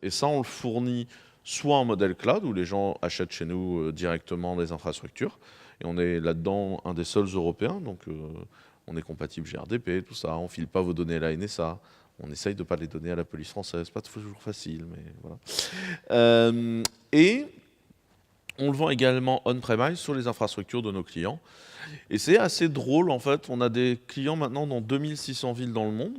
Et ça, on le fournit soit en modèle cloud, où les gens achètent chez nous directement des infrastructures, et on est là-dedans un des seuls Européens, donc on est compatible GRDP, tout ça, on file pas vos données à la NSA, on essaye de ne pas les donner à la police française, pas toujours facile, mais voilà. Et on le vend également on-premise sur les infrastructures de nos clients. Et c'est assez drôle, en fait, on a des clients maintenant dans 2600 villes dans le monde,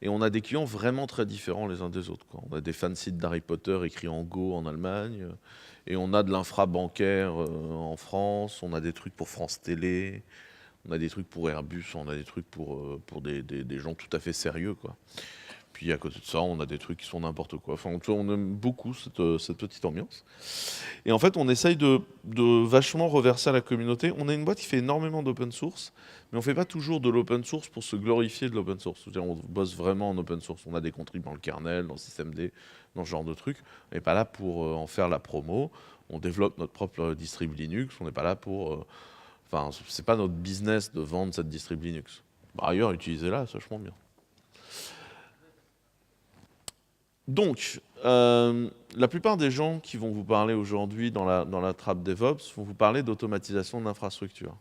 et on a des clients vraiment très différents les uns des autres, quoi. On a des fansites d'Harry Potter écrits en Go en Allemagne, et on a de l'infra bancaire en France, on a des trucs pour France Télé, on a des trucs pour Airbus, on a des trucs pour des gens tout à fait sérieux, quoi. Puis à côté de ça, on a des trucs qui sont n'importe quoi. Enfin, on aime beaucoup cette petite ambiance. Et en fait, on essaye de vachement reverser à la communauté. On est une boîte qui fait énormément d'open source, mais on ne fait pas toujours de l'open source pour se glorifier de l'open source. C'est-à-dire, on bosse vraiment en open source. On a des contribs dans le kernel, dans le systemd, dans ce genre de trucs. On n'est pas là pour en faire la promo. On développe notre propre distrib Linux. On n'est pas là pour... Enfin, c'est pas notre business de vendre cette distrib Linux. Par ailleurs, utilisez-la, c'est vachement bien. Donc, la plupart des gens qui vont vous parler aujourd'hui dans la trappe DevOps vont vous parler d'automatisation de l'infrastructure.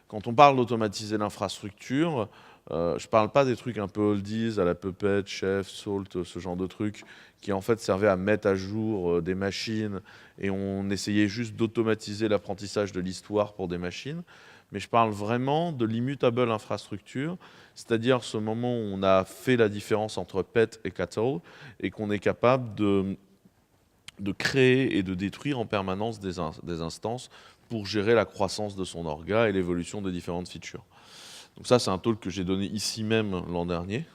Quand on parle d'automatiser l'infrastructure, je ne parle pas des trucs un peu oldies à la Puppet, Chef, Salt, ce genre de trucs qui en fait servaient à mettre à jour des machines et on essayait juste d'automatiser l'apprentissage de l'histoire pour des machines. Mais je parle vraiment de l'immutable infrastructure, c'est-à-dire ce moment où on a fait la différence entre pet et cattle et qu'on est capable de créer et de détruire en permanence des instances pour gérer la croissance de son orga et l'évolution de différentes features. Donc ça, c'est un talk que j'ai donné ici même l'an dernier,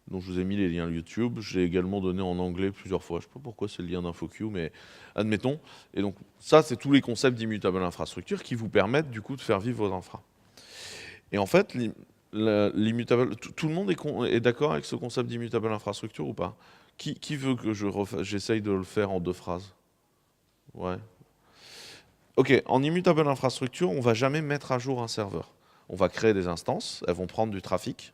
dont je vous ai mis les liens YouTube. J'ai également donné en anglais plusieurs fois. Je ne sais pas pourquoi c'est le lien d'InfoQ, mais admettons. Et donc ça, c'est tous les concepts d'immutable infrastructure qui vous permettent du coup de faire vivre vos infras. Et en fait, l'immutable, tout le monde est d'accord avec ce concept d'immutable infrastructure ou pas? Qui veut que j'essaye de le faire en 2 phrases? Ouais. Ok, en immutable infrastructure, on ne va jamais mettre à jour un serveur. On va créer des instances, elles vont prendre du trafic.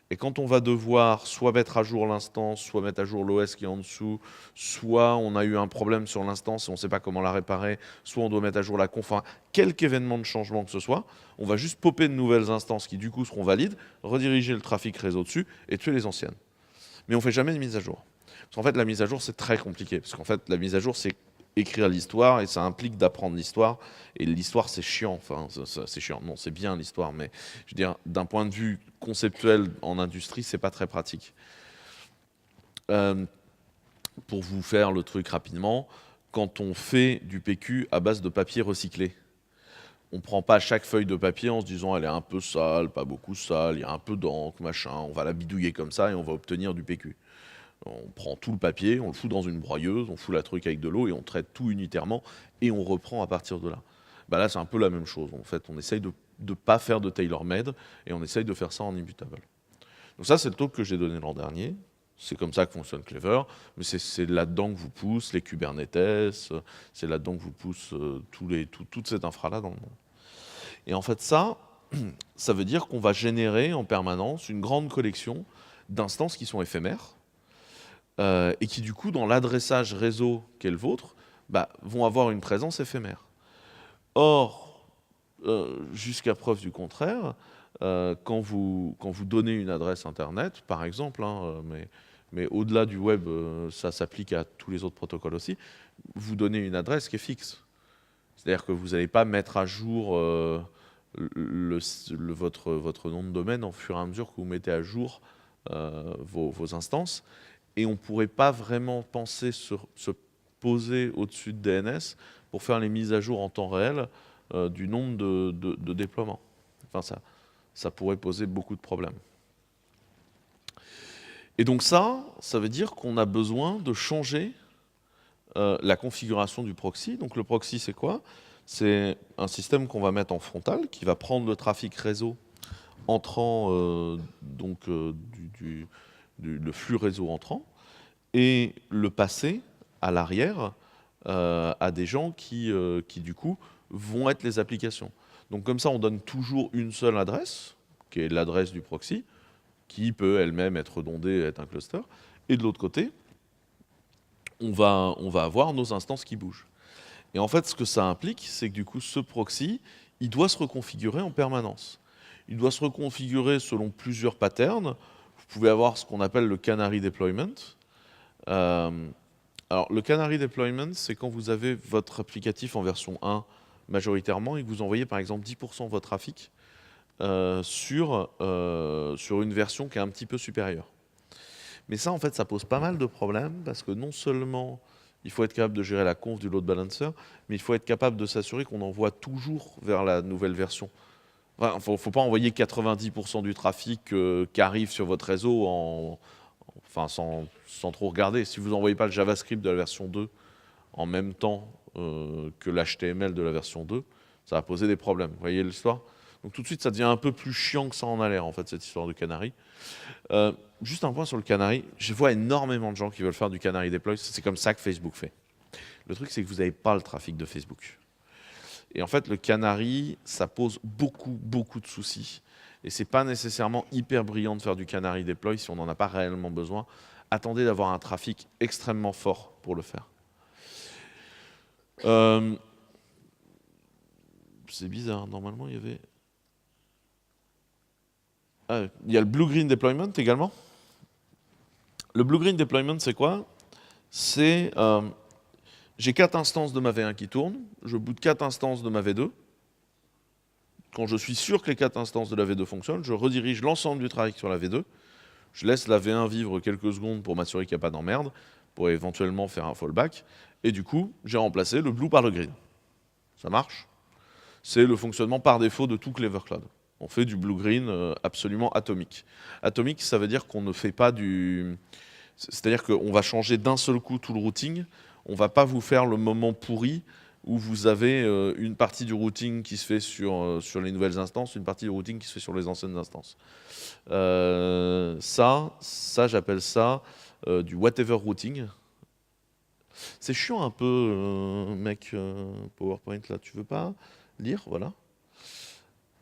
Et quand on va devoir soit mettre à jour l'instance, soit mettre à jour l'OS qui est en dessous, soit on a eu un problème sur l'instance et on ne sait pas comment la réparer, soit on doit mettre à jour la conf, enfin, quelque événement de changement que ce soit, on va juste popper de nouvelles instances qui du coup seront valides, rediriger le trafic réseau dessus et tuer les anciennes. Mais on ne fait jamais de mise à jour. Parce qu'en fait, la mise à jour, c'est très compliqué. Parce qu'en fait, la mise à jour, c'est écrire l'histoire et ça implique d'apprendre l'histoire. Et l'histoire, c'est chiant. Enfin, c'est chiant. Non, c'est bien l'histoire, mais je veux dire, d'un point de vue conceptuel en industrie, c'est pas très pratique. Pour vous faire le truc rapidement, quand on fait du PQ à base de papier recyclé, on ne prend pas chaque feuille de papier en se disant elle est un peu sale, pas beaucoup sale, il y a un peu d'encre, machin, on va la bidouiller comme ça et on va obtenir du PQ. On prend tout le papier, on le fout dans une broyeuse, on fout la truc avec de l'eau et on traite tout unitairement et on reprend à partir de là. Bah là, c'est un peu la même chose. En fait, on essaye de ne pas faire de tailor-made et on essaye de faire ça en immutable. Donc ça, c'est le talk que j'ai donné l'an dernier. C'est comme ça que fonctionne Clever, mais c'est là-dedans que vous poussent les Kubernetes, c'est là-dedans que vous poussent toute cette infra-là dans le monde. Et en fait, ça veut dire qu'on va générer en permanence une grande collection d'instances qui sont éphémères, et qui du coup, dans l'adressage réseau qu'est le vôtre, vont avoir une présence éphémère. Or, jusqu'à preuve du contraire, quand vous donnez une adresse Internet, par exemple, mais au-delà du web, ça s'applique à tous les autres protocoles aussi, vous donnez une adresse qui est fixe. C'est-à-dire que vous n'allez pas mettre à jour votre nom de domaine au fur et à mesure que vous mettez à jour vos instances. Et on ne pourrait pas vraiment penser se poser au-dessus de DNS pour faire les mises à jour en temps réel du nombre de déploiements. Enfin, ça pourrait poser beaucoup de problèmes. Et donc ça veut dire qu'on a besoin de changer la configuration du proxy. Donc le proxy, c'est quoi? C'est un système qu'on va mettre en frontal, qui va prendre le trafic réseau entrant, le flux réseau entrant, et le passer à l'arrière à des gens qui, du coup, vont être les applications. Donc comme ça, on donne toujours une seule adresse, qui est l'adresse du proxy, qui peut elle-même être redondée, être un cluster. Et de l'autre côté, on va avoir nos instances qui bougent. Et en fait, ce que ça implique, c'est que du coup, ce proxy, il doit se reconfigurer en permanence. Il doit se reconfigurer selon plusieurs patterns. Vous pouvez avoir ce qu'on appelle le canary deployment. Alors, le canary deployment, c'est quand vous avez votre applicatif en version 1 majoritairement et que vous envoyez par exemple 10% de votre trafic sur une version qui est un petit peu supérieure. Mais ça, en fait, ça pose pas mal de problèmes parce que non seulement il faut être capable de gérer la conf du load balancer, mais il faut être capable de s'assurer qu'on envoie toujours vers la nouvelle version. Enfin, faut pas envoyer 90% du trafic qui arrive sur votre réseau sans trop regarder. Si vous n'envoyez pas le JavaScript de la version 2 en même temps que l'HTML de la version 2, ça va poser des problèmes. Vous voyez l'histoire? Donc tout de suite, ça devient un peu plus chiant que ça en a l'air, en fait, cette histoire de canary. Juste un point sur le canary. Je vois énormément de gens qui veulent faire du canary deploy. C'est comme ça que Facebook fait. Le truc, c'est que vous n'avez pas le trafic de Facebook. Et en fait, le canary, ça pose beaucoup de soucis. Et c'est pas nécessairement hyper brillant de faire du canary deploy si on n'en a pas réellement besoin. Attendez d'avoir un trafic extrêmement fort pour le faire. C'est bizarre. Normalement, il y avait... Ah, il y a le blue-green deployment également. Le blue-green deployment, c'est quoi? C'est... j'ai 4 instances de ma V1 qui tournent, je boot 4 instances de ma V2. Quand je suis sûr que les 4 instances de la V2 fonctionnent, je redirige l'ensemble du trafic sur la V2. Je laisse la V1 vivre quelques secondes pour m'assurer qu'il n'y a pas d'emmerde, pour éventuellement faire un fallback. Et du coup, j'ai remplacé le blue par le green. Ça marche? C'est le fonctionnement par défaut de tout Clever Cloud. On fait du blue-green absolument atomique. Atomique, ça veut dire qu'on ne fait pas du... C'est-à-dire qu'on va changer d'un seul coup tout le routing. On ne va pas vous faire le moment pourri où vous avez une partie du routing qui se fait sur les nouvelles instances, une partie du routing qui se fait sur les anciennes instances. Ça j'appelle ça du whatever routing. C'est chiant un peu, mec, PowerPoint, là, tu veux pas lire? Voilà.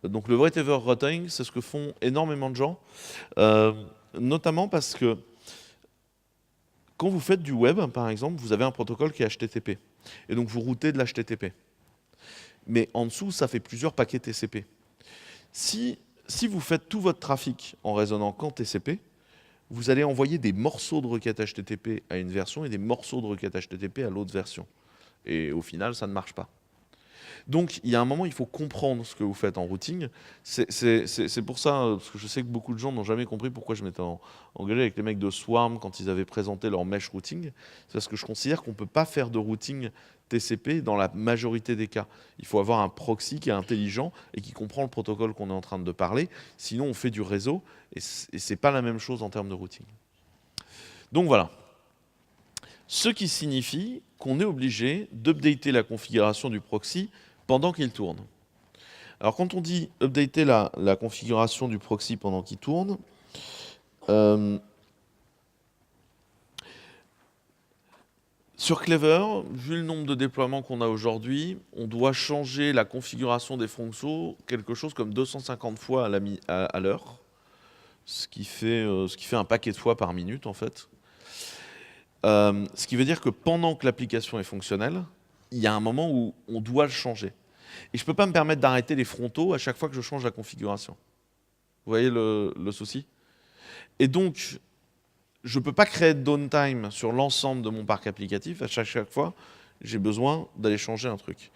Donc le whatever routing, c'est ce que font énormément de gens, notamment parce que quand vous faites du web, par exemple, vous avez un protocole qui est HTTP. Et donc vous routez de l'HTTP. Mais en dessous, ça fait plusieurs paquets TCP. Si vous faites tout votre trafic en raisonnant qu'en TCP, vous allez envoyer des morceaux de requêtes HTTP à une version et des morceaux de requêtes HTTP à l'autre version. Et au final, ça ne marche pas. Donc, il y a un moment, il faut comprendre ce que vous faites en routing. C'est pour ça, parce que je sais que beaucoup de gens n'ont jamais compris pourquoi je m'étais engueulé avec les mecs de Swarm quand ils avaient présenté leur mesh routing. C'est parce que je considère qu'on ne peut pas faire de routing TCP dans la majorité des cas. Il faut avoir un proxy qui est intelligent et qui comprend le protocole qu'on est en train de parler. Sinon, on fait du réseau et ce n'est pas la même chose en termes de routing. Donc voilà. Ce qui signifie qu'on est obligé d'updater la configuration du proxy pendant qu'il tourne. Alors quand on dit updater la configuration du proxy pendant qu'il tourne, sur Clever, vu le nombre de déploiements qu'on a aujourd'hui, on doit changer la configuration des fonctions quelque chose comme 250 fois à l'heure, ce qui fait un paquet de fois par minute en fait. Ce qui veut dire que pendant que l'application est fonctionnelle, il y a un moment où on doit le changer. Et je ne peux pas me permettre d'arrêter les frontaux à chaque fois que je change la configuration. Vous voyez le souci? Et donc, je ne peux pas créer de downtime sur l'ensemble de mon parc applicatif. À chaque fois, j'ai besoin d'aller changer un truc.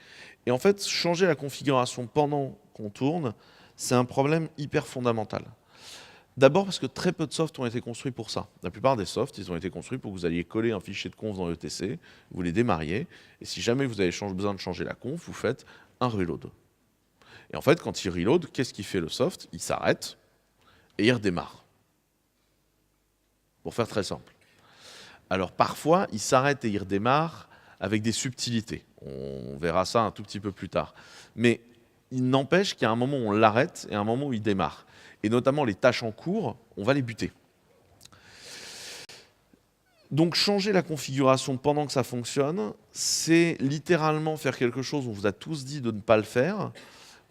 Et en fait, changer la configuration pendant qu'on tourne, c'est un problème hyper fondamental. D'abord parce que très peu de softs ont été construits pour ça. La plupart des softs, ils ont été construits pour que vous alliez coller un fichier de conf dans l'ETC, vous les démarriez, et si jamais vous avez besoin de changer la conf, vous faites un reload. Et en fait, quand il reload, qu'est-ce qu'il fait le soft? Il s'arrête et il redémarre. Pour faire très simple. Alors parfois, il s'arrête et il redémarre avec des subtilités. On verra ça un tout petit peu plus tard. Mais il n'empêche qu'il y a un moment où on l'arrête et un moment où il démarre. Et notamment les tâches en cours, on va les buter. Donc changer la configuration pendant que ça fonctionne, c'est littéralement faire quelque chose où on vous a tous dit de ne pas le faire.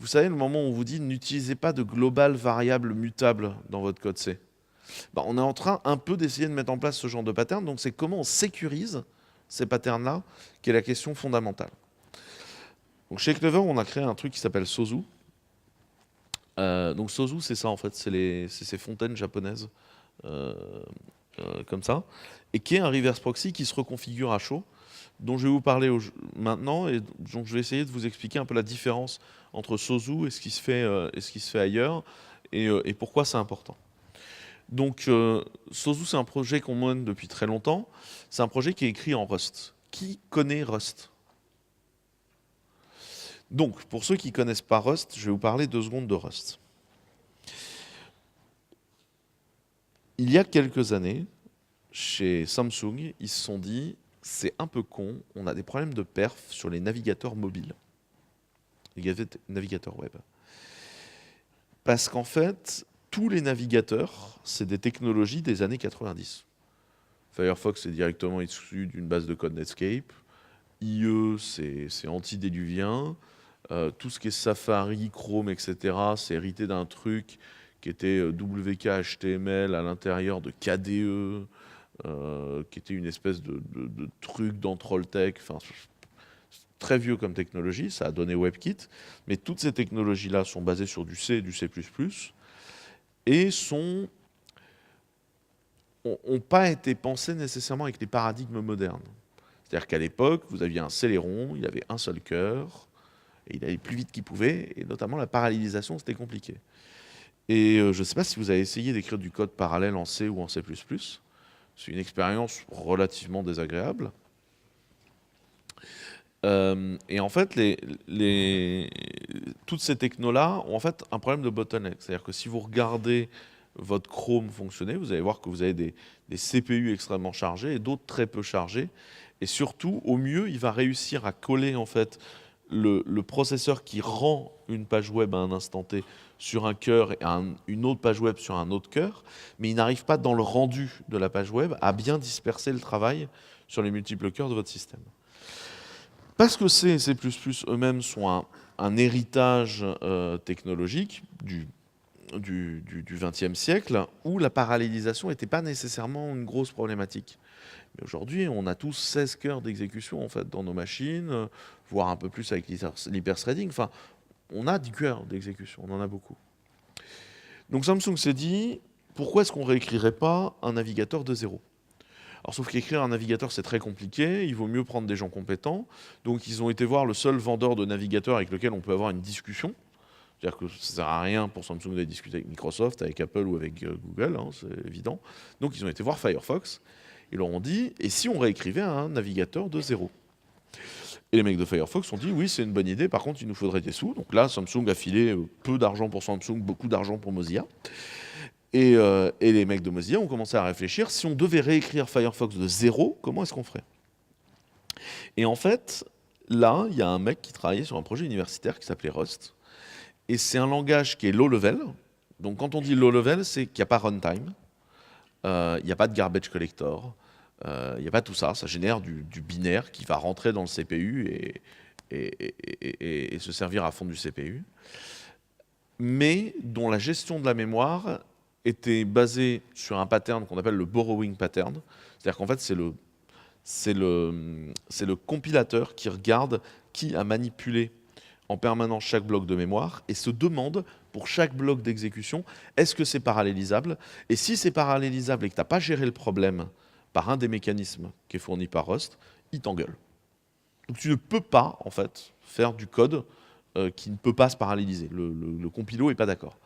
Vous savez, le moment où on vous dit n'utilisez pas de global variable mutable dans votre code C. On est en train un peu d'essayer de mettre en place ce genre de pattern. Donc c'est comment on sécurise ces patterns-là qui est la question fondamentale. Donc chez Clever, on a créé un truc qui s'appelle Sozu. Donc Sozu, c'est ça en fait, c'est ces fontaines japonaises comme ça, et qui est un reverse proxy qui se reconfigure à chaud, dont je vais vous parler maintenant, et donc je vais essayer de vous expliquer un peu la différence entre Sozu et ce qui se fait ailleurs, et pourquoi c'est important. Donc Sozu, c'est un projet qu'on mène depuis très longtemps. C'est un projet qui est écrit en Rust. Qui connaît Rust? Donc, pour ceux qui ne connaissent pas Rust, je vais vous parler 2 secondes de Rust. Il y a quelques années, chez Samsung, ils se sont dit, c'est un peu con, on a des problèmes de perf sur les navigateurs mobiles, les navigateurs web. Parce qu'en fait, tous les navigateurs, c'est des technologies des années 90. Firefox est directement issu d'une base de code Netscape. IE, c'est antédiluvien. Tout ce qui est Safari, Chrome, etc., c'est hérité d'un truc qui était WK-HTML à l'intérieur de KDE, qui était une espèce de truc dans Trolltech. Enfin, très vieux comme technologie, ça a donné WebKit. Mais toutes ces technologies-là sont basées sur du C et du C++, et n'ont pas été pensées nécessairement avec les paradigmes modernes. C'est-à-dire qu'à l'époque, vous aviez un Celeron, il avait un seul cœur, et il allait plus vite qu'il pouvait, et notamment la parallélisation, c'était compliqué. Et je ne sais pas si vous avez essayé d'écrire du code parallèle en C ou en C++. C'est une expérience relativement désagréable. Et en fait, toutes ces technos-là ont en fait un problème de bottleneck. C'est-à-dire que si vous regardez votre Chrome fonctionner, vous allez voir que vous avez des CPU extrêmement chargés et d'autres très peu chargés. Et surtout, au mieux, il va réussir à coller en fait le processeur qui rend une page web à un instant T sur un cœur et une autre page web sur un autre cœur, mais il n'arrive pas dans le rendu de la page web à bien disperser le travail sur les multiples cœurs de votre système. Parce que C et C++ eux-mêmes sont un héritage technologique du XXe siècle où la parallélisation n'était pas nécessairement une grosse problématique. Mais aujourd'hui, on a tous 16 cœurs d'exécution en fait, dans nos machines, voire un peu plus avec l'hyperthreading. Enfin, on a 10 cœurs d'exécution, on en a beaucoup. Donc Samsung s'est dit, pourquoi est-ce qu'on ne réécrirait pas un navigateur de zéro? Alors, sauf qu'écrire un navigateur, c'est très compliqué, il vaut mieux prendre des gens compétents. Donc ils ont été voir le seul vendeur de navigateurs avec lequel on peut avoir une discussion. C'est-à-dire que ça ne sert à rien pour Samsung d'aller discuter avec Microsoft, avec Apple ou avec Google, hein, c'est évident. Donc ils ont été voir Firefox. Ils leur ont dit, et si on réécrivait un navigateur de zéro? Et les mecs de Firefox ont dit, oui, c'est une bonne idée, par contre, il nous faudrait des sous. Donc là, Samsung a filé peu d'argent pour Samsung, beaucoup d'argent pour Mozilla. Et les mecs de Mozilla ont commencé à réfléchir, si on devait réécrire Firefox de zéro, comment est-ce qu'on ferait? Et en fait, là, il y a un mec qui travaillait sur un projet universitaire qui s'appelait Rust. Et c'est un langage qui est low level. Donc quand on dit low level, c'est qu'il n'y a pas runtime, il n'y a pas de garbage collector, il n'y a pas tout ça. Ça génère du binaire qui va rentrer dans le CPU et se servir à fond du CPU. Mais dont la gestion de la mémoire était basée sur un pattern qu'on appelle le borrowing pattern. C'est-à-dire qu'en fait, c'est le compilateur qui regarde qui a manipulé en permanence chaque bloc de mémoire et se demande pour chaque bloc d'exécution, est-ce que c'est parallélisable? Et si c'est parallélisable et que tu n'as pas géré le problème par un des mécanismes qui est fourni par Rust, il t'engueule. Donc tu ne peux pas, en fait, faire du code qui ne peut pas se paralléliser. Le compilo n'est pas d'accord.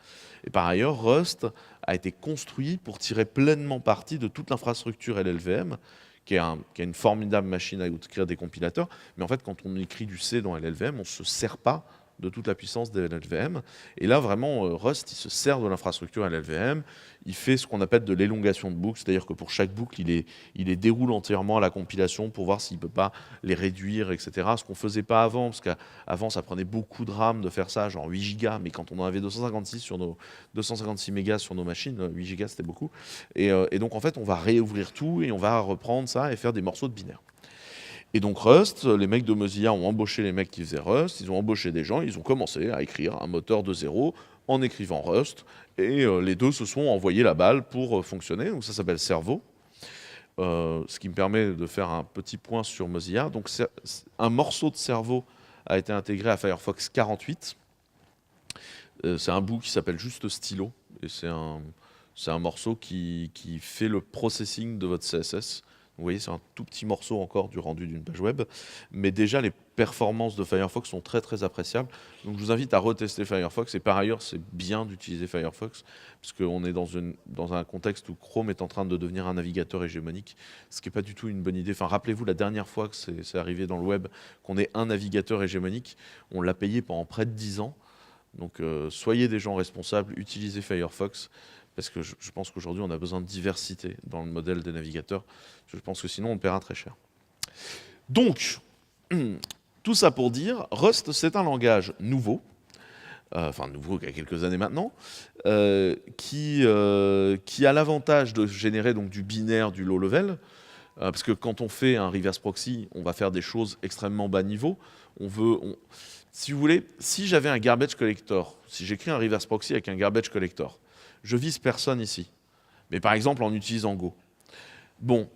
Et par ailleurs, Rust a été construit pour tirer pleinement parti de toute l'infrastructure LLVM, qui est une formidable machine à écrire des compilateurs. Mais en fait, quand on écrit du C dans LLVM, on ne se sert pas de toute la puissance des LLVM. Et là, vraiment, Rust, il se sert de l'infrastructure LLVM. Il fait ce qu'on appelle de l'élongation de boucles, c'est-à-dire que pour chaque boucle, il les déroule entièrement à la compilation pour voir s'il ne peut pas les réduire, etc. Ce qu'on ne faisait pas avant, parce qu'avant, ça prenait beaucoup de RAM de faire ça, genre 8 gigas, mais quand on en avait 256 mégas sur nos machines, 8 gigas, c'était beaucoup. Et donc, en fait, on va réouvrir tout et on va reprendre ça et faire des morceaux de binaire. Et donc Rust, les mecs de Mozilla ont embauché les mecs qui faisaient Rust, ils ont embauché des gens, ils ont commencé à écrire un moteur de zéro en écrivant Rust, et les deux se sont envoyés la balle pour fonctionner, donc ça s'appelle Cerveau. ce qui me permet de faire un petit point sur Mozilla. Donc, un morceau de cerveau a été intégré à Firefox 48. C'est un bout qui s'appelle juste stylo, et c'est un morceau qui fait le processing de votre CSS. Vous voyez, c'est un tout petit morceau encore du rendu d'une page web, mais déjà les performances de Firefox sont très très appréciables. Donc je vous invite à retester Firefox, et par ailleurs c'est bien d'utiliser Firefox, parce qu'on est dans un contexte où Chrome est en train de devenir un navigateur hégémonique, ce qui n'est pas du tout une bonne idée. Enfin, rappelez-vous la dernière fois que c'est arrivé dans le web qu'on ait un navigateur hégémonique, on l'a payé pendant près de 10 ans. Donc soyez des gens responsables, utilisez Firefox, parce que je pense qu'aujourd'hui on a besoin de diversité dans le modèle des navigateurs. Je pense que sinon on paiera très cher. Donc, tout ça pour dire, Rust c'est un langage nouveau, enfin nouveau qu'il y a quelques années maintenant, qui a l'avantage de générer donc du binaire, du low level, parce que quand on fait un reverse proxy, on va faire des choses extrêmement bas niveau. Si vous voulez, si j'avais un garbage collector, si j'écris un reverse proxy avec un garbage collector, je vise personne ici. Mais par exemple en utilisant Go. Bon,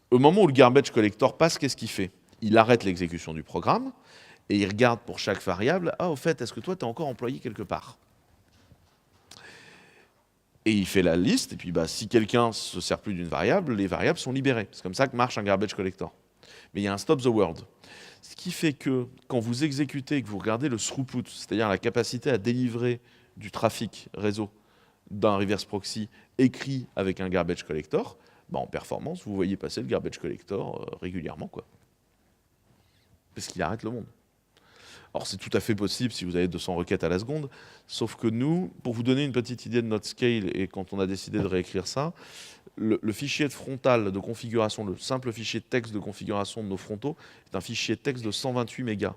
au moment où le garbage collector passe, qu'est-ce qu'il fait? Il arrête l'exécution du programme et il regarde pour chaque variable, ah au fait, est-ce que toi tu es encore employé quelque part? Et il fait la liste, et puis si quelqu'un ne se sert plus d'une variable, les variables sont libérées. C'est comme ça que marche un garbage collector. Mais il y a un stop the world. Ce qui fait que quand vous exécutez et que vous regardez le throughput, c'est-à-dire la capacité à délivrer du trafic réseau d'un reverse proxy écrit avec un garbage collector, en performance, vous voyez passer le garbage collector régulièrement, quoi. Parce qu'il arrête le monde. Alors c'est tout à fait possible si vous avez 200 requêtes à la seconde, sauf que nous, pour vous donner une petite idée de notre scale, et quand on a décidé de réécrire ça, le fichier de frontal de configuration, le simple fichier texte de configuration de nos frontaux, est un fichier texte de 128 mégas.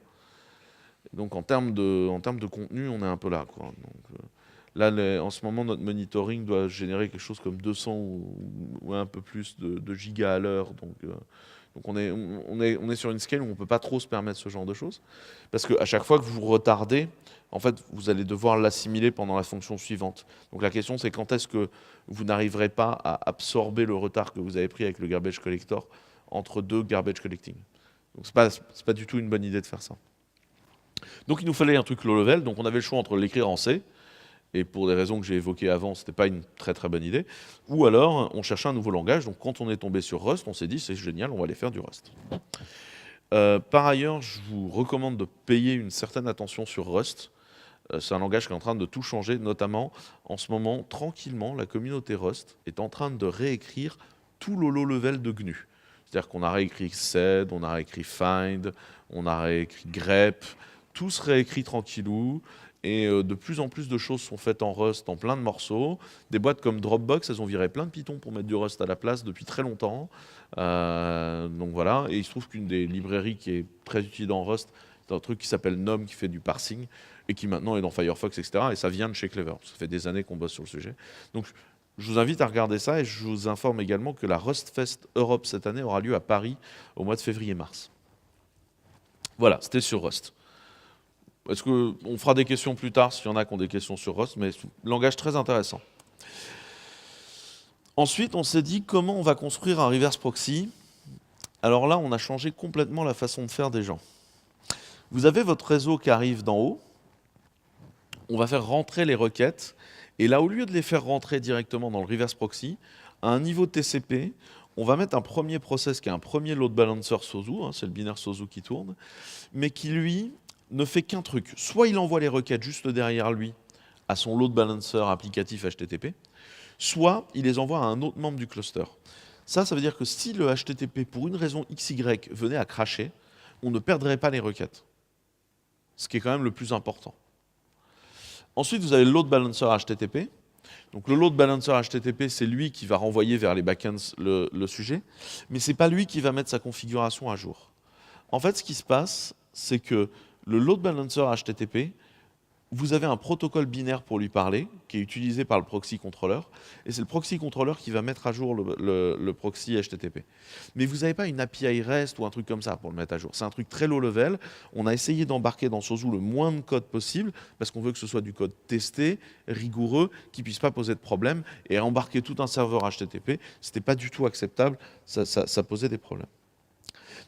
Donc en termes de contenu, on est un peu là, quoi. Donc, là, en ce moment, notre monitoring doit générer quelque chose comme 200 ou un peu plus de gigas à l'heure. Donc on est sur une scale où on ne peut pas trop se permettre ce genre de choses. Parce qu'à chaque fois que vous retardez, en fait, vous allez devoir l'assimiler pendant la fonction suivante. Donc la question, c'est quand est-ce que vous n'arriverez pas à absorber le retard que vous avez pris avec le garbage collector entre deux garbage collecting. Donc c'est pas du tout une bonne idée de faire ça. Donc il nous fallait un truc low level, donc on avait le choix entre l'écrire en C, et pour des raisons que j'ai évoquées avant, ce n'était pas une très très bonne idée, ou alors on cherchait un nouveau langage. Donc quand on est tombé sur Rust, on s'est dit c'est génial, on va aller faire du Rust. Par ailleurs, je vous recommande de payer une certaine attention sur Rust. C'est un langage qui est en train de tout changer, notamment en ce moment, tranquillement, la communauté Rust est en train de réécrire tout le low level de GNU. C'est-à-dire qu'on a réécrit sed, on a réécrit find, on a réécrit grep, tout se réécrit tranquillou. Et de plus en plus de choses sont faites en Rust, en plein de morceaux. Des boîtes comme Dropbox, elles ont viré plein de Python pour mettre du Rust à la place depuis très longtemps. Donc voilà, et il se trouve qu'une des librairies qui est très utile dans Rust, c'est un truc qui s'appelle Nom, qui fait du parsing, et qui maintenant est dans Firefox, etc. Et ça vient de chez Clever. Ça fait des années qu'on bosse sur le sujet. Donc je vous invite à regarder ça, et je vous informe également que la Rust Fest Europe cette année aura lieu à Paris au mois de février-mars. Voilà, c'était sur Rust. Est-ce qu'on fera des questions plus tard s'il y en a qui ont des questions sur Rust, mais langage très intéressant. Ensuite, on s'est dit comment on va construire un reverse proxy. Alors là, on a changé complètement la façon de faire des gens. Vous avez votre réseau qui arrive d'en haut. On va faire rentrer les requêtes. Et là, au lieu de les faire rentrer directement dans le reverse proxy, à un niveau TCP, on va mettre un premier process qui est un premier load balancer SOSU, c'est le binaire SOSU qui tourne, mais qui, lui, ne fait qu'un truc. Soit il envoie les requêtes juste derrière lui à son load balancer applicatif HTTP, soit il les envoie à un autre membre du cluster. Ça veut dire que si le HTTP, pour une raison XY, venait à crasher, on ne perdrait pas les requêtes. Ce qui est quand même le plus important. Ensuite, vous avez le load balancer HTTP. Donc le load balancer HTTP, c'est lui qui va renvoyer vers les backends le sujet, mais ce n'est pas lui qui va mettre sa configuration à jour. En fait, ce qui se passe, c'est que le load balancer HTTP vous avez un protocole binaire pour lui parler, qui est utilisé par le proxy controller, et c'est le proxy controller qui va mettre à jour le proxy HTTP. Mais vous n'avez pas une API REST ou un truc comme ça pour le mettre à jour. C'est un truc très low level. On a essayé d'embarquer dans Sozu le moins de code possible, parce qu'on veut que ce soit du code testé, rigoureux, qui ne puisse pas poser de problème, et embarquer tout un serveur HTTP, ce n'était pas du tout acceptable, ça posait des problèmes.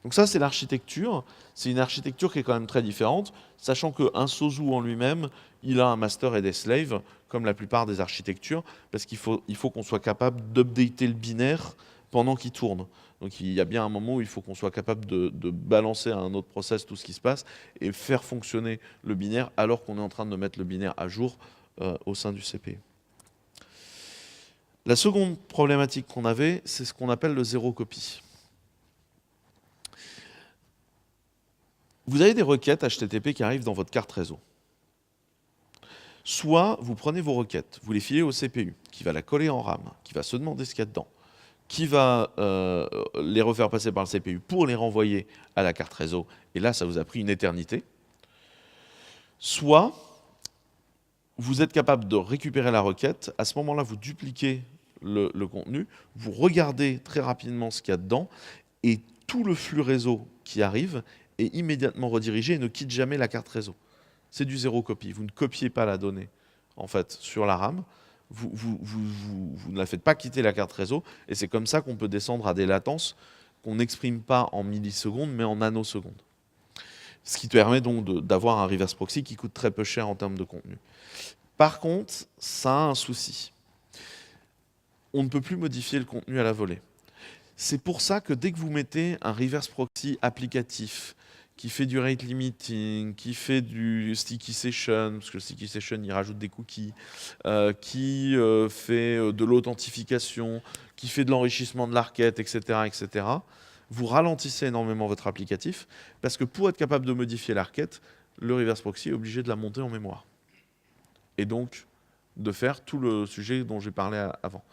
Donc ça, c'est l'architecture. C'est une architecture qui est quand même très différente, sachant qu'un Sozu en lui-même, il a un master et des slaves, comme la plupart des architectures, parce qu'il faut qu'on soit capable d'updater le binaire pendant qu'il tourne. Donc il y a bien un moment où il faut qu'on soit capable de balancer à un autre process tout ce qui se passe et faire fonctionner le binaire alors qu'on est en train de mettre le binaire à jour au sein du CPU. La seconde problématique qu'on avait, c'est ce qu'on appelle le zéro copie. Vous avez des requêtes HTTP qui arrivent dans votre carte réseau. Soit vous prenez vos requêtes, vous les filez au CPU, qui va la coller en RAM, qui va se demander ce qu'il y a dedans, qui va les refaire passer par le CPU pour les renvoyer à la carte réseau. Et là, ça vous a pris une éternité. Soit vous êtes capable de récupérer la requête. À ce moment-là, vous dupliquez le contenu, vous regardez très rapidement ce qu'il y a dedans, et tout le flux réseau qui arrive est immédiatement redirigé et ne quitte jamais la carte réseau. C'est du zéro copie. Vous ne copiez pas la donnée en fait, sur la RAM. Vous ne la faites pas quitter la carte réseau. Et c'est comme ça qu'on peut descendre à des latences qu'on n'exprime pas en millisecondes, mais en nanosecondes. Ce qui permet donc d'avoir un reverse proxy qui coûte très peu cher en termes de contenu. Par contre, ça a un souci. On ne peut plus modifier le contenu à la volée. C'est pour ça que dès que vous mettez un reverse proxy applicatif qui fait du rate limiting, qui fait du sticky session, parce que le sticky session, il rajoute des cookies, qui fait de l'authentification, qui fait de l'enrichissement de la requête, etc., etc., vous ralentissez énormément votre applicatif, parce que pour être capable de modifier la requête, le reverse proxy est obligé de la monter en mémoire. Et donc, de faire tout le sujet dont j'ai parlé avant.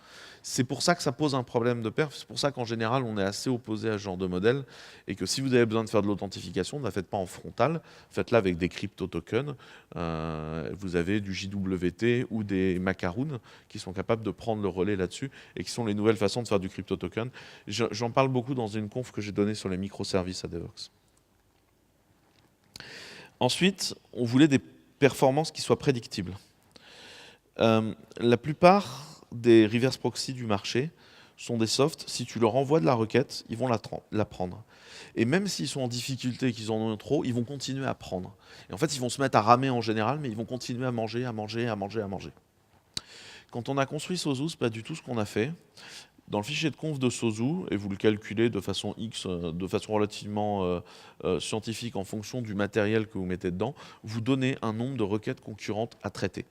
C'est pour ça que ça pose un problème de perf, c'est pour ça qu'en général on est assez opposé à ce genre de modèle et que si vous avez besoin de faire de l'authentification, ne la faites pas en frontal, faites-la avec des crypto-tokens. Vous avez du JWT ou des macaroons qui sont capables de prendre le relais là-dessus et qui sont les nouvelles façons de faire du crypto-token. J'en parle beaucoup dans une conf que j'ai donnée sur les microservices à Devoxx. Ensuite, on voulait des performances qui soient prédictibles. La plupart des reverse proxy du marché sont des softs. Si tu leur envoies de la requête, ils vont la prendre. Et même s'ils sont en difficulté et qu'ils en ont trop, ils vont continuer à prendre. Et en fait, ils vont se mettre à ramer en général, mais ils vont continuer à manger, à manger, à manger, à manger. Quand on a construit Sozu, c'est pas du tout ce qu'on a fait. Dans le fichier de conf de Sozu, et vous le calculez de façon X, de façon relativement scientifique en fonction du matériel que vous mettez dedans, vous donnez un nombre de requêtes concurrentes à traiter.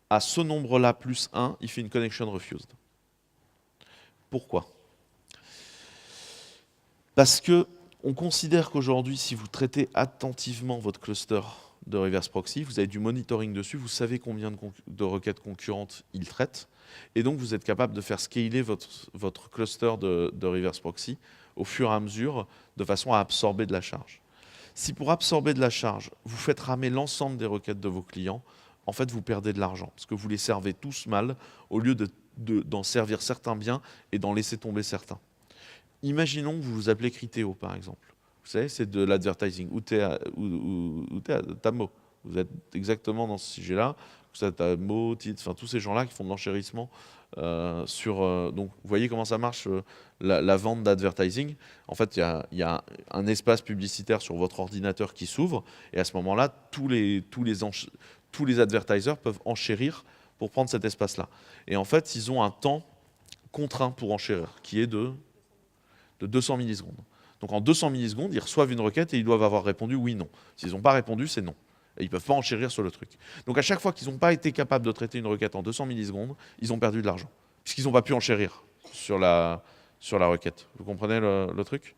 À ce nombre-là plus 1, il fait une connection refused. Pourquoi? Parce qu'on considère qu'aujourd'hui, si vous traitez attentivement votre cluster de reverse proxy, vous avez du monitoring dessus, vous savez combien de requêtes concurrentes il traite, et donc vous êtes capable de faire scaler votre cluster de reverse proxy au fur et à mesure, de façon à absorber de la charge. Si pour absorber de la charge, vous faites ramer l'ensemble des requêtes de vos clients, en fait, vous perdez de l'argent, parce que vous les servez tous mal, au lieu d'en servir certains bien et d'en laisser tomber certains. Imaginons que vous vous appelez Criteo, par exemple. Vous savez, c'est de l'advertising, ou Tamo. Vous êtes exactement dans ce sujet-là. Vous êtes Tamo, Titre, enfin tous ces gens-là qui font de l'enchérissement donc, vous voyez comment ça marche, la vente d'advertising. En fait, il y a un espace publicitaire sur votre ordinateur qui s'ouvre, et à ce moment-là, tous les advertisers peuvent enchérir pour prendre cet espace-là. Et en fait, ils ont un temps contraint pour enchérir, qui est de 200 millisecondes. Donc en 200 millisecondes, ils reçoivent une requête et ils doivent avoir répondu oui, non. S'ils n'ont pas répondu, c'est non. Et ils ne peuvent pas enchérir sur le truc. Donc à chaque fois qu'ils n'ont pas été capables de traiter une requête en 200 millisecondes, ils ont perdu de l'argent. Puisqu'ils n'ont pas pu enchérir sur la requête. Vous comprenez le truc?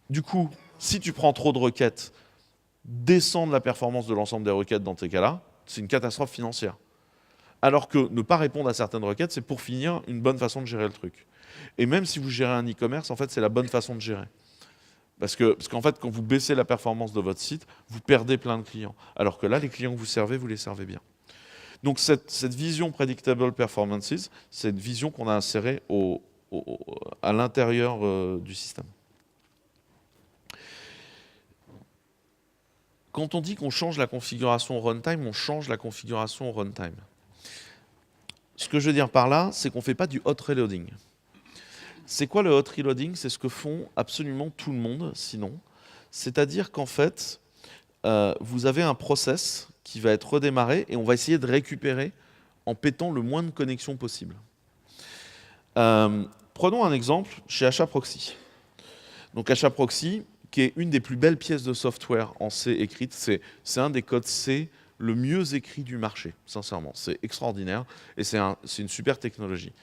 Du coup, si tu prends trop de requêtes, descendre la performance de l'ensemble des requêtes dans ces cas-là, c'est une catastrophe financière. Alors que ne pas répondre à certaines requêtes, c'est pour finir une bonne façon de gérer le truc. Et même si vous gérez un e-commerce, en fait, c'est la bonne façon de gérer. Parce qu'en fait, quand vous baissez la performance de votre site, vous perdez plein de clients. Alors que là, les clients que vous les servez bien. Donc cette vision Predictable Performances, c'est une vision qu'on a insérée à l'intérieur du système. Quand on dit qu'on change la configuration au runtime, on change la configuration au runtime. Ce que je veux dire par là, c'est qu'on ne fait pas du hot reloading. C'est quoi le hot reloading? C'est ce que font absolument tout le monde, sinon. C'est-à-dire qu'en fait, vous avez un process qui va être redémarré et on va essayer de récupérer en pétant le moins de connexions possible. Prenons un exemple chez HAProxy. Donc HAProxy, qui est une des plus belles pièces de software en C écrite, c'est un des codes C le mieux écrit du marché, sincèrement. C'est extraordinaire et c'est une super technologie.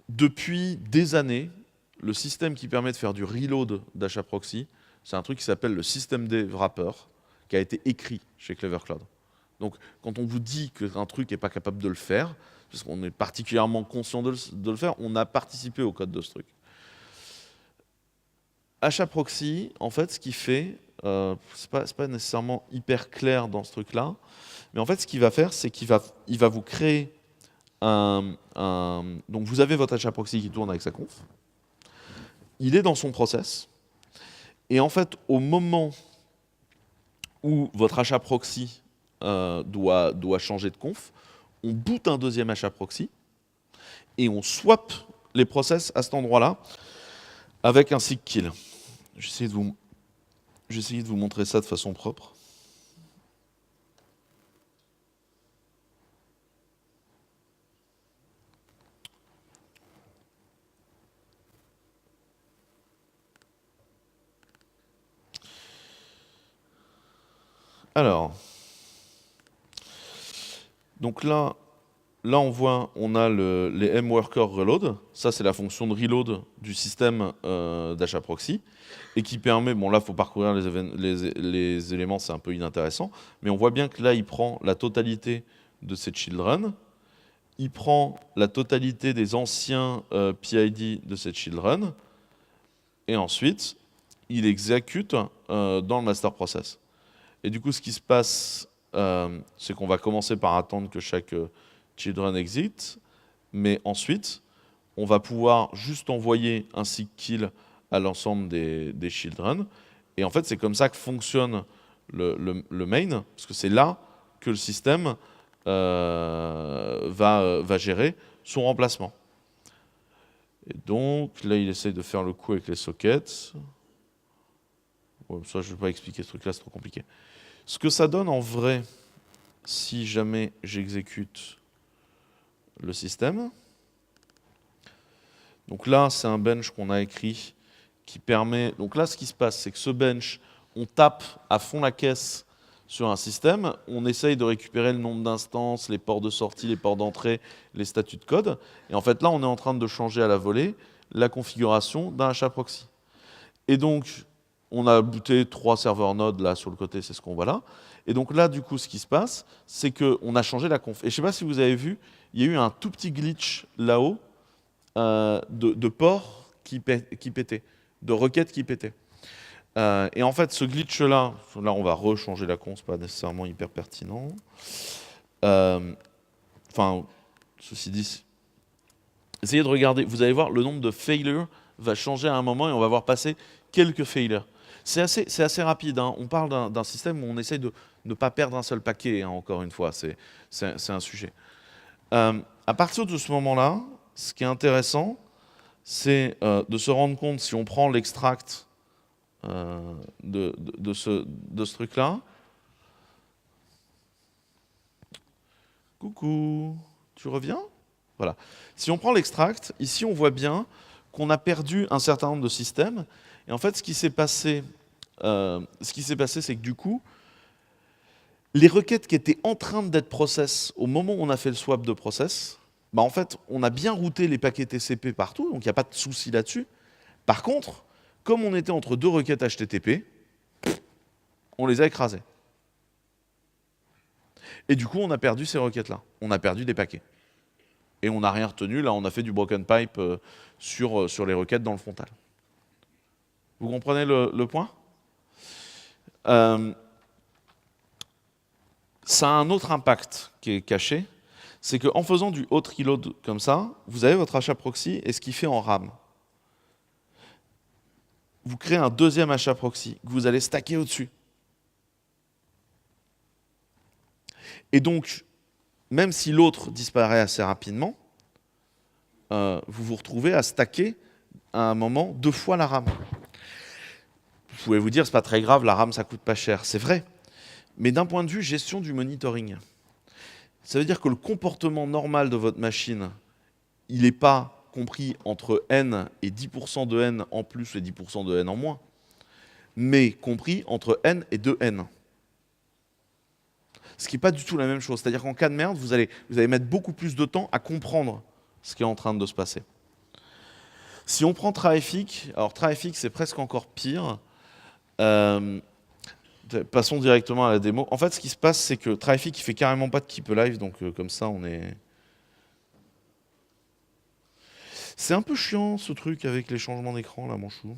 Depuis des années, le système qui permet de faire du reload d'HAProxy, c'est un truc qui s'appelle le systemd wrapper, qui a été écrit chez Clever Cloud. Donc, quand on vous dit qu'un truc n'est pas capable de le faire, parce qu'on est particulièrement conscient de le faire, on a participé au code de ce truc. HAProxy, en fait, ce qu'il fait, c'est pas nécessairement hyper clair dans ce truc-là, mais en fait, ce qu'il va faire, c'est qu'il va vous créer donc vous avez votre HAProxy qui tourne avec sa conf. Il est dans son process. Et en fait, au moment où votre HAProxy doit changer de conf, on boot un deuxième HAProxy et on swap les process à cet endroit-là avec un seek kill. J'essaie de vous montrer ça de façon propre. Alors, donc là on voit, on a les mworker reload. Ça, c'est la fonction de reload du système d'HAProxy et qui permet, bon là, il faut parcourir les éléments, c'est un peu inintéressant, mais on voit bien que là, il prend la totalité de ces children, il prend la totalité des anciens PID de cette children, et ensuite, il exécute dans le master process. Et du coup, ce qui se passe, c'est qu'on va commencer par attendre que chaque children exit, mais ensuite, on va pouvoir juste envoyer un seek kill à l'ensemble des children. Et en fait, c'est comme ça que fonctionne le main, parce que c'est là que le système va gérer son remplacement. Et donc, là, il essaye de faire le coup avec les sockets. Bon, ça, je ne vais pas expliquer ce truc-là, c'est trop compliqué. Ce que ça donne en vrai, si jamais j'exécute le système. Donc là, c'est un bench qu'on a écrit qui permet... Donc là, ce qui se passe, c'est que ce bench, on tape à fond la caisse sur un système, on essaye de récupérer le nombre d'instances, les ports de sortie, les ports d'entrée, les statuts de code. Et en fait, là, on est en train de changer à la volée la configuration d'un HAProxy. Et donc, on a booté 3 serveurs nodes là sur le côté, c'est ce qu'on voit là. Et donc là, du coup, ce qui se passe, c'est qu'on a changé la conf. Et je ne sais pas si vous avez vu, il y a eu un tout petit glitch là-haut de ports qui pétaient, de requêtes qui pétaient. Et en fait, ce glitch-là, là, on va rechanger la conf, c'est pas nécessairement hyper pertinent. Enfin, ceci dit, essayez de regarder, vous allez voir, le nombre de failures va changer à un moment et on va voir passer quelques failures. C'est assez rapide, hein. On parle d'un système où on essaye de ne pas perdre un seul paquet, hein, encore une fois, c'est un sujet. À partir de ce moment-là, ce qui est intéressant, c'est de se rendre compte, si on prend l'extract de ce truc-là. Coucou, tu reviens? Voilà. Si on prend l'extract, ici on voit bien qu'on a perdu un certain nombre de systèmes. Et en fait, ce qui s'est passé, c'est que du coup, les requêtes qui étaient en train d'être process au moment où on a fait le swap de process, bah en fait, on a bien routé les paquets TCP partout, donc il n'y a pas de souci là-dessus. Par contre, comme on était entre deux requêtes HTTP, on les a écrasées. Et du coup, on a perdu ces requêtes-là. On a perdu des paquets. Et on n'a rien retenu. Là, on a fait du broken pipe sur les requêtes dans le frontal. Vous comprenez le point? Ça a un autre impact qui est caché, c'est qu'en faisant du hot reload comme ça, vous avez votre achat proxy et ce qu'il fait en RAM. Vous créez un deuxième achat proxy que vous allez stacker au-dessus. Et donc, même si l'autre disparaît assez rapidement, vous vous retrouvez à stacker à un moment 2 fois la RAM. Vous pouvez vous dire, c'est pas très grave, la RAM ça coûte pas cher, c'est vrai. Mais d'un point de vue gestion du monitoring, ça veut dire que le comportement normal de votre machine, il n'est pas compris entre n et 10% de n en plus et 10% de n en moins, mais compris entre n et 2n. Ce qui n'est pas du tout la même chose. C'est-à-dire qu'en cas de merde, vous allez mettre beaucoup plus de temps à comprendre ce qui est en train de se passer. Si on prend Traefik, alors Traefik c'est presque encore pire. Passons directement à la démo. En fait, ce qui se passe, c'est que Traefik il fait carrément pas de keep alive, donc comme ça on est... C'est un peu chiant ce truc avec les changements d'écran là, mon chou.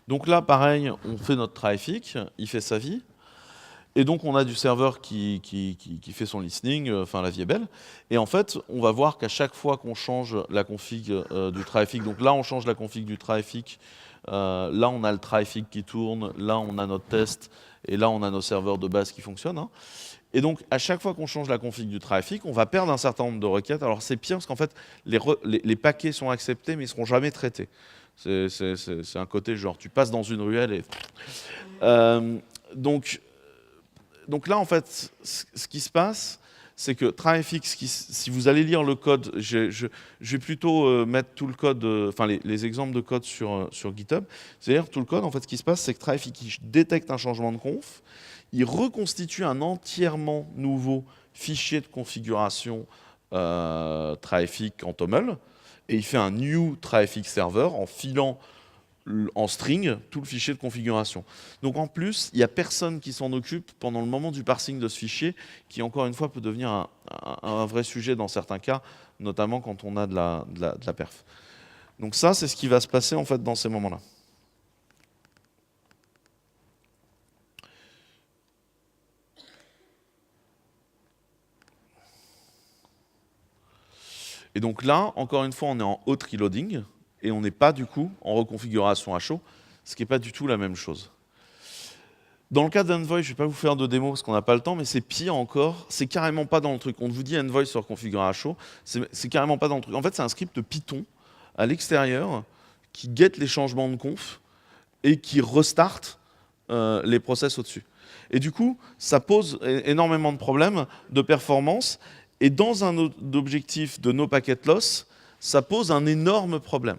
Donc là, pareil, on fait notre Traefik, il fait sa vie. Et donc, on a du serveur qui fait son listening, enfin, la vie est belle. Et en fait, on va voir qu'à chaque fois qu'on change la config du Traefik, donc là, on change la config du Traefik, là, on a le Traefik qui tourne, là, on a notre test, et là, on a nos serveurs de base qui fonctionnent. Hein. Et donc, à chaque fois qu'on change la config du Traefik, on va perdre un certain nombre de requêtes. Alors, c'est pire parce qu'en fait, les paquets sont acceptés, mais ils ne seront jamais traités. C'est un côté genre, tu passes dans une ruelle et... Donc là, en fait, ce qui se passe, c'est que Traefik, si vous allez lire le code, je vais plutôt mettre tout le code, enfin les exemples de code sur GitHub. C'est-à-dire tout le code, en fait, ce qui se passe, c'est que Traefik il détecte un changement de conf, il reconstitue un entièrement nouveau fichier de configuration Traefik en TOML, et il fait un new Traefik server en filant en string tout le fichier de configuration. Donc en plus, il n'y a personne qui s'en occupe pendant le moment du parsing de ce fichier, qui encore une fois peut devenir un vrai sujet dans certains cas, notamment quand on a de la perf. Donc ça, c'est ce qui va se passer en fait dans ces moments-là. Et donc là, encore une fois, on est en hot reloading, et on n'est pas du coup en reconfiguration à chaud, ce qui n'est pas du tout la même chose. Dans le cas d'Envoy, je ne vais pas vous faire de démo parce qu'on n'a pas le temps, mais c'est pire encore, c'est carrément pas dans le truc. On vous dit Envoy sur configure à chaud, c'est carrément pas dans le truc. En fait, c'est un script Python à l'extérieur qui guette les changements de conf et qui restart les process au-dessus. Et du coup, ça pose énormément de problèmes de performance, et dans un objectif de no packet loss, ça pose un énorme problème.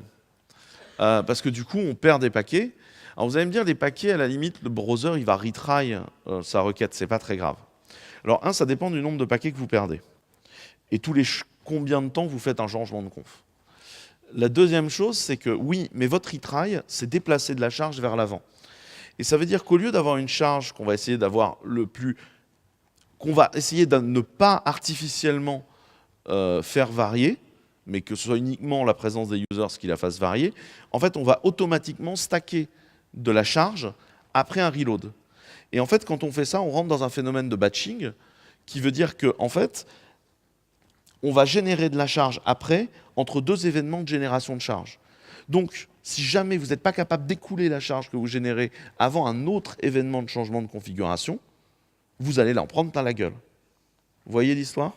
Parce que du coup, on perd des paquets. Alors vous allez me dire, les paquets, à la limite, le browser, il va retry sa requête, c'est pas très grave. Alors ça dépend du nombre de paquets que vous perdez. Et tous les combien de temps vous faites un changement de conf. La deuxième chose, c'est que oui, mais votre retry, c'est déplacer de la charge vers l'avant. Et ça veut dire qu'au lieu d'avoir une charge qu'on va essayer d'avoir qu'on va essayer de ne pas artificiellement faire varier, mais que ce soit uniquement la présence des users qui la fasse varier, en fait, on va automatiquement stacker de la charge après un reload. Et en fait, quand on fait ça, on rentre dans un phénomène de batching qui veut dire que, en fait, on va générer de la charge après entre deux événements de génération de charge. Donc, si jamais vous n'êtes pas capable d'écouler la charge que vous générez avant un autre événement de changement de configuration, vous allez l'en prendre plein la gueule. Vous voyez l'histoire ?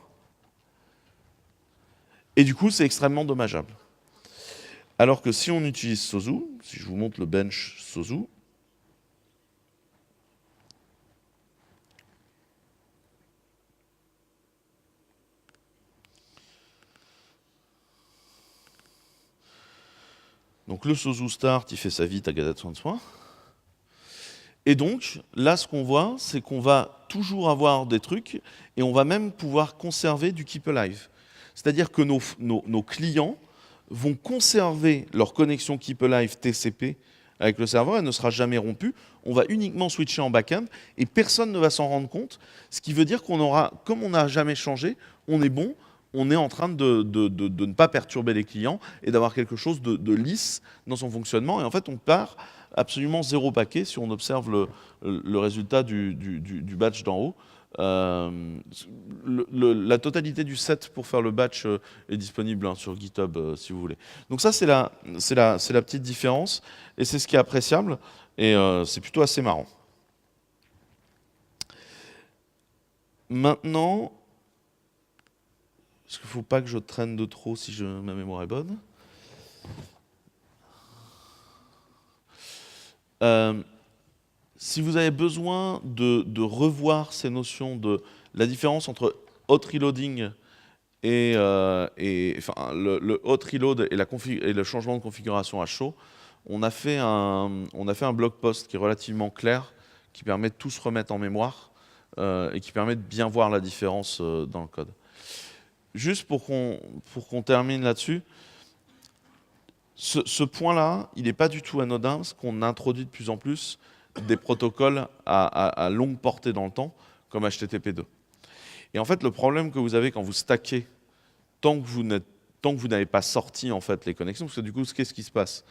Et du coup, c'est extrêmement dommageable. Alors que si on utilise Sozu, si je vous montre le bench Sozu, donc le Sozu start, il fait sa vie, t'as gardé soin de soi. Et donc, là, ce qu'on voit, c'est qu'on va toujours avoir des trucs, et on va même pouvoir conserver du keep alive. C'est-à-dire que nos clients vont conserver leur connexion Keep Alive TCP avec le serveur, elle ne sera jamais rompue. On va uniquement switcher en back-end et personne ne va s'en rendre compte. Ce qui veut dire qu'on aura, comme on n'a jamais changé, on est bon, on est en train de ne pas perturber les clients et d'avoir quelque chose de lisse dans son fonctionnement. Et en fait, on part absolument 0 paquet si on observe le résultat du batch d'en haut. La totalité du set pour faire le batch est disponible sur GitHub si vous voulez. Donc ça, c'est la petite différence et c'est ce qui est appréciable et c'est plutôt assez marrant. Maintenant, parce qu'il ne faut pas que je traîne de trop si ma mémoire est bonne. Si vous avez besoin de revoir ces notions de la différence entre hot reloading et le hot reload et le changement de configuration à chaud, on a fait un blog post qui est relativement clair, qui permet de tout se remettre en mémoire et qui permet de bien voir la différence dans le code. Juste pour qu'on termine là-dessus, ce point-là, il n'est pas du tout anodin, parce qu'on introduit de plus en plus des protocoles à longue portée dans le temps, comme HTTP2. Et en fait, le problème que vous avez quand vous stackez, tant que vous n'avez pas sorti en fait, les connexions, parce que du coup, qu'est-ce qui se passe?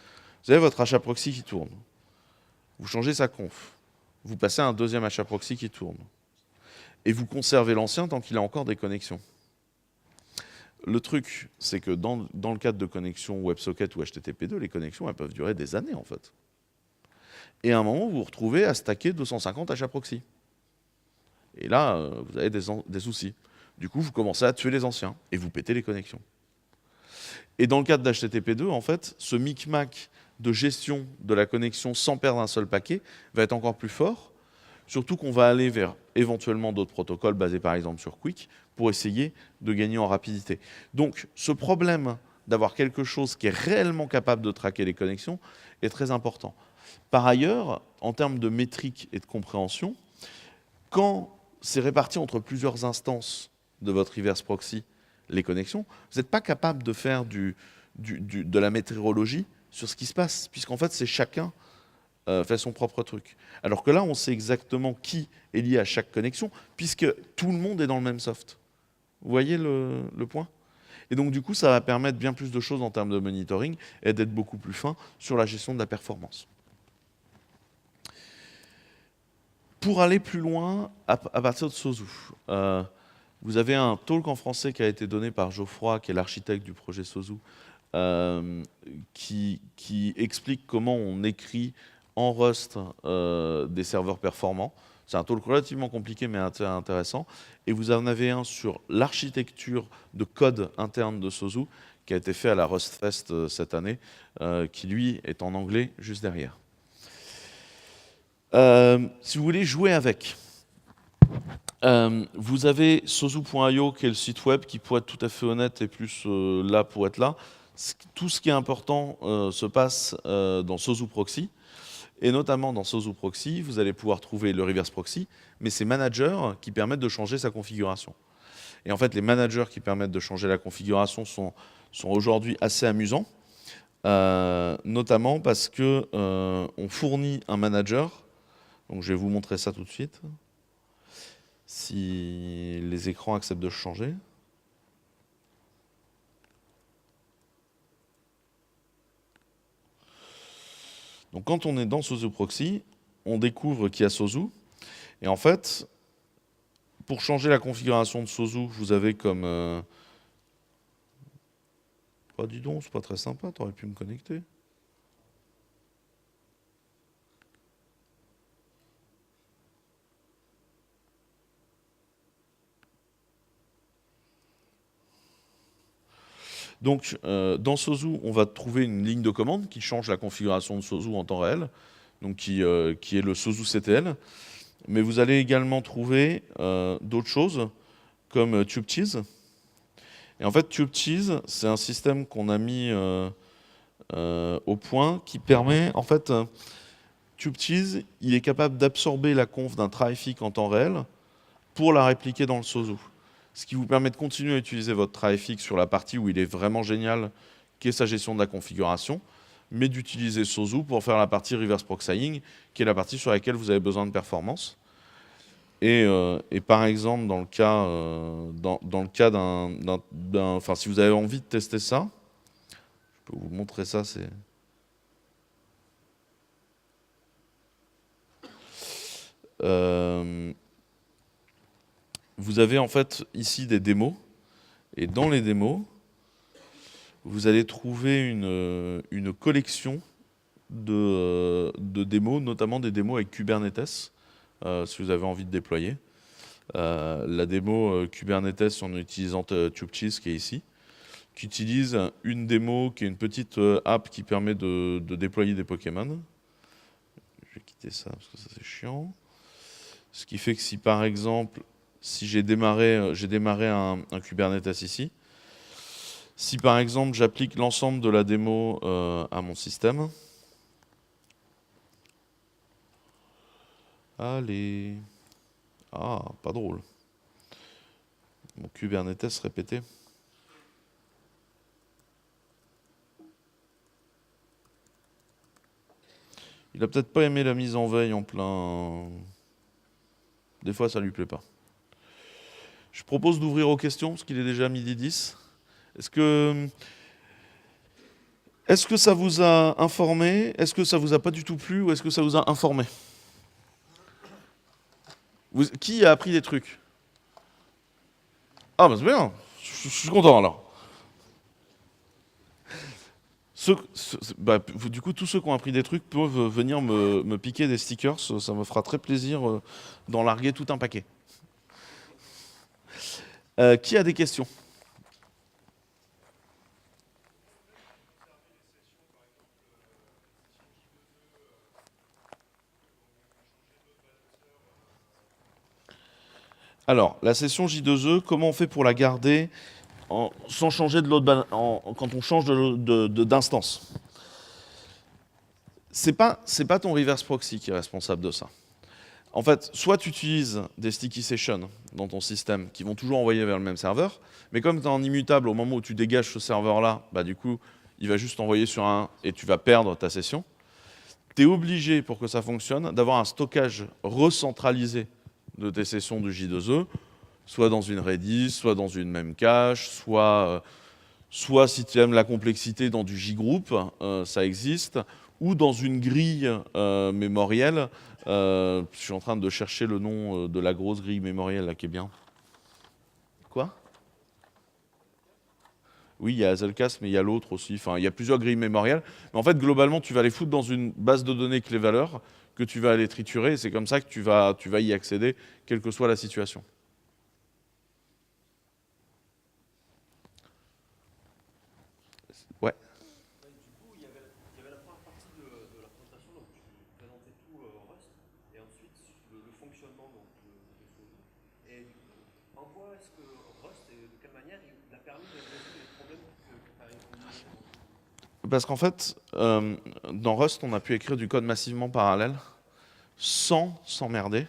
Vous avez votre HAProxy qui tourne. Vous changez sa conf. Vous passez à un deuxième HAProxy qui tourne. Et vous conservez l'ancien tant qu'il a encore des connexions. Le truc, c'est que dans le cadre de connexion WebSocket ou HTTP2, les connexions, elles peuvent durer des années, en fait. Et à un moment, vous vous retrouvez à stacker 250 HAProxy. Et là, vous avez des soucis. Du coup, vous commencez à tuer les anciens et vous pétez les connexions. Et dans le cadre d'HTTP2, en fait, ce micmac de gestion de la connexion sans perdre un seul paquet va être encore plus fort, surtout qu'on va aller vers éventuellement d'autres protocoles basés par exemple sur Quick pour essayer de gagner en rapidité. Donc ce problème d'avoir quelque chose qui est réellement capable de traquer les connexions est très important. Par ailleurs, en termes de métrique et de compréhension, quand c'est réparti entre plusieurs instances de votre reverse proxy, les connexions, vous n'êtes pas capable de faire de la météorologie sur ce qui se passe, puisqu'en fait c'est chacun fait son propre truc. Alors que là, on sait exactement qui est lié à chaque connexion, puisque tout le monde est dans le même soft. Vous voyez le point? Et donc, du coup, ça va permettre bien plus de choses en termes de monitoring et d'être beaucoup plus fin sur la gestion de la performance. Pour aller plus loin, à partir de Sosu, vous avez un talk en français qui a été donné par Geoffroy, qui est l'architecte du projet Sosu, qui explique comment on écrit en Rust des serveurs performants. C'est un talk relativement compliqué mais intéressant. Et vous en avez un sur l'architecture de code interne de Sosu qui a été fait à la RustFest cette année, qui lui est en anglais juste derrière. Si vous voulez jouer avec, vous avez sosu.io qui est le site web qui, pour être tout à fait honnête, est plus là pour être là. Tout ce qui est important se passe dans Sosu Proxy. Et notamment dans Sosu Proxy, vous allez pouvoir trouver le reverse proxy, mais c'est managers qui permettent de changer sa configuration. Et en fait, les managers qui permettent de changer la configuration sont aujourd'hui assez amusants, notamment parce que on fournit un manager. Donc je vais vous montrer ça tout de suite. Si les écrans acceptent de changer. Donc quand on est dans Sosu Proxy, on découvre qu'il y a Sosu. Et en fait, pour changer la configuration de Sosu, vous avez comme... Oh, dis donc, c'est pas très sympa, t'aurais pu me connecter. Donc, dans Sosu, on va trouver une ligne de commande qui change la configuration de Sosu en temps réel, donc qui est le Sosu CTL. Mais vous allez également trouver d'autres choses, comme TubeCheese. Et en fait, TubeCheese, c'est un système qu'on a mis au point qui permet, en fait, TubeCheese, il est capable d'absorber la conf d'un traffic en temps réel pour la répliquer dans le Sosu. Ce qui vous permet de continuer à utiliser votre traffic sur la partie où il est vraiment génial, qui est sa gestion de la configuration, mais d'utiliser Sosu pour faire la partie reverse proxying, qui est la partie sur laquelle vous avez besoin de performance. Et par exemple, dans le cas enfin, si vous avez envie de tester ça, je peux vous montrer ça, c'est... vous avez en fait ici des démos, et dans les démos, vous allez trouver une collection de démos, notamment des démos avec Kubernetes, si vous avez envie de déployer. La démo Kubernetes en utilisant TubeCheese qui est ici, qui utilise une démo qui est une petite app qui permet de déployer des Pokémon. Je vais quitter ça parce que ça c'est chiant. Ce qui fait que si par exemple, si j'ai démarré un Kubernetes ici, si par exemple j'applique l'ensemble de la démo à mon système, allez, ah, pas drôle, mon Kubernetes répété. Il a peut-être pas aimé la mise en veille en plein... Des fois, ça lui plaît pas. Je propose d'ouvrir aux questions, parce qu'il est déjà midi 10. Est-ce que ça vous a informé? Est-ce que ça vous a pas du tout plu? Ou est-ce que ça vous a informé? Qui a appris des trucs? Ah, bah c'est bien. Je suis content, alors. Du coup, tous ceux qui ont appris des trucs peuvent venir me piquer des stickers. Ça me fera très plaisir d'en larguer tout un paquet. Qui a des questions? Alors, la session J2E, comment on fait pour la garder sans changer de load quand on change d'instance? C'est pas ton reverse proxy qui est responsable de ça. En fait, soit tu utilises des sticky sessions dans ton système qui vont toujours envoyer vers le même serveur, mais comme tu es en immutable au moment où tu dégages ce serveur-là, bah, du coup, il va juste envoyer sur un et tu vas perdre ta session. Tu es obligé, pour que ça fonctionne, d'avoir un stockage recentralisé de tes sessions du J2E, soit dans une Redis, soit dans une même cache, soit si tu aimes la complexité dans du J-group, ça existe, ou dans une grille mémorielle. Je suis en train de chercher le nom de la grosse grille mémorielle là, qui est bien. Quoi? Oui, il y a Hazelcast, mais il y a l'autre aussi. Enfin, il y a plusieurs grilles mémorielles. Mais en fait, globalement, tu vas les foutre dans une base de données clé-valeur que tu vas aller triturer. Et c'est comme ça que tu vas y accéder, quelle que soit la situation. Ouais. Du coup, il y avait la première partie de la présentation, donc tu présentais tout Rust, et ensuite le fonctionnement de Sozo. Et en quoi est-ce que Rust, et de quelle manière, il a permis de résoudre les problèmes que tu as évoqués? Parce qu'en fait, dans Rust, on a pu écrire du code massivement parallèle sans s'emmerder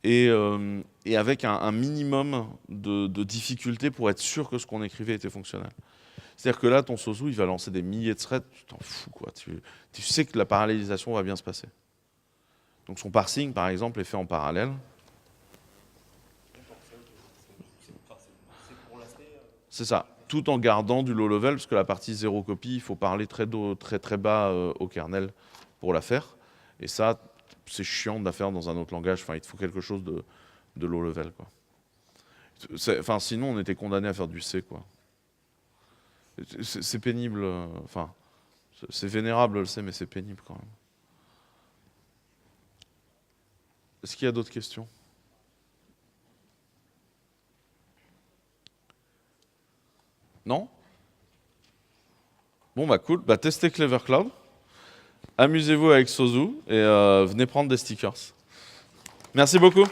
et avec un minimum de difficulté pour être sûr que ce qu'on écrivait était fonctionnel. C'est-à-dire que là, ton Sozo, il va lancer des milliers de threads, tu t'en fous, quoi. Tu sais que la parallélisation va bien se passer. Donc son parsing, par exemple, est fait en parallèle. C'est pour l'aspect. C'est ça, tout en gardant du low level, parce que la partie zéro copie, il faut parler très bas au kernel pour la faire. Et ça, c'est chiant de la faire dans un autre langage. Enfin, il te faut quelque chose de low level, quoi. Enfin, sinon, on était condamné à faire du C, quoi. C'est pénible. Enfin, c'est vénérable, le C, mais c'est pénible quand même. Est-ce qu'il y a d'autres questions? Non? Bon, bah cool. Bah, testez Clever Cloud. Amusez-vous avec Sozo et venez prendre des stickers. Merci beaucoup.